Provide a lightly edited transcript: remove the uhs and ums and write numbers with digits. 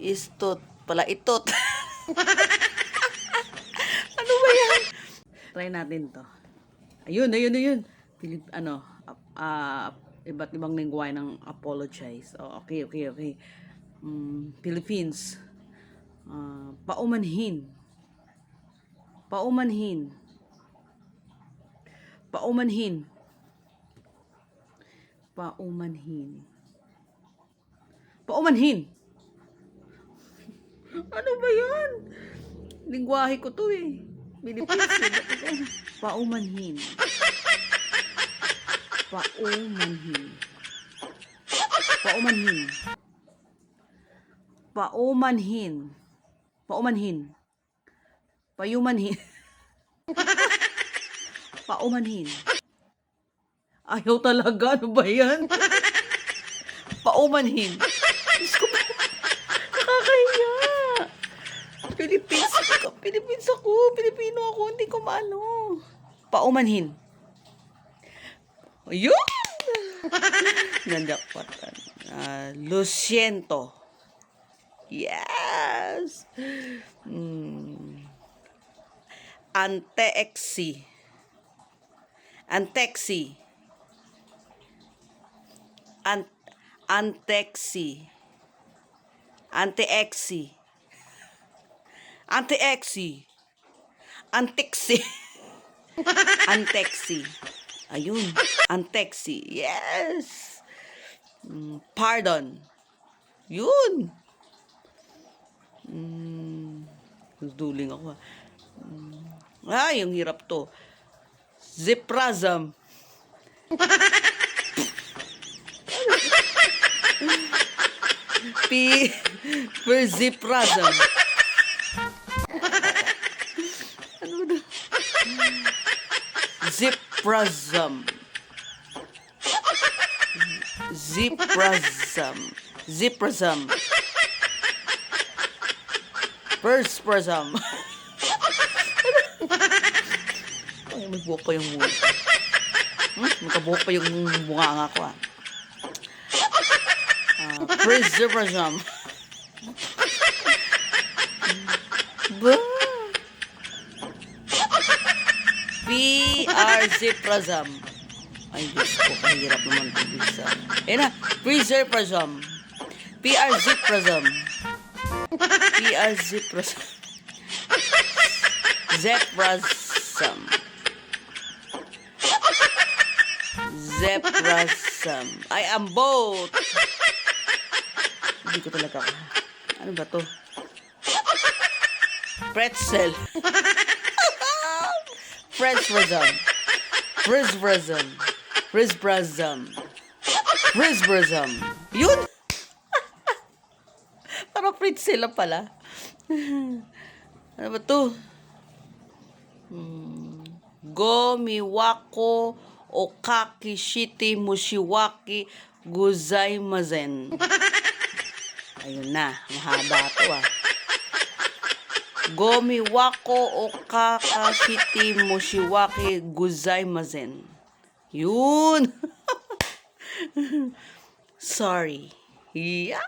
Istot. Pala itot. Ano ba yan? Try natin to. Ayun. Iba't ibang lingwahe ng apologize. Oh, okay. Philippines. Paumanhin. Paumanhin. Paumanhin. Paumanhin. Paumanhin. Ano ba yan? Lingwahe ko to eh. Philippines. Paumanhin. Paumanhin. Paumanhin. Paumanhin. Paumanhin. Payumanhin. Paumanhin. Ayaw talaga. Ano ba yan? Paumanhin. Diyos ko, nakakahiya. Philippines ako. Pilipino ako. Hindi ko maano. Paumanhin. Ayun! Nanjakpatan. Luciento. Yes! Antexi. Antexi. Antexi. Antexi. Antexi. Antexi. Antexi. Ayun. Antexi. Yes. Pardon. Yun. Duling ako. Ay, yung hirap to. Ziprazam. Ziprazam. Ano na? Ziprazam. Ziprazam. Ziprazam. Persprazam. Ay, may buhok pa yung muna. Magkabuhok pa yung bunganga ko ah. Preservazam. Ba? Ziprazam. Ay, Diyos ko, kahirap naman ito bisa. Ayan na, Preservazam. Ziprazam. Ziprazam. Zeprazam. Zeprazam. I am both. Hindi ko talaga. Ano ba to? Pretzel. Prezzrazam. Prezzrazam. Prezzrazam. Prezzrazam. Yun! Parang pretzel lang pala. Ano ba to? Gomiwako okaki shiti mushiwaki gozaimasen. Ayun na, mahaba to ah. Gomiwako okakashiti mushiwaki gozaimasen. Yun. Sorry. Yeah.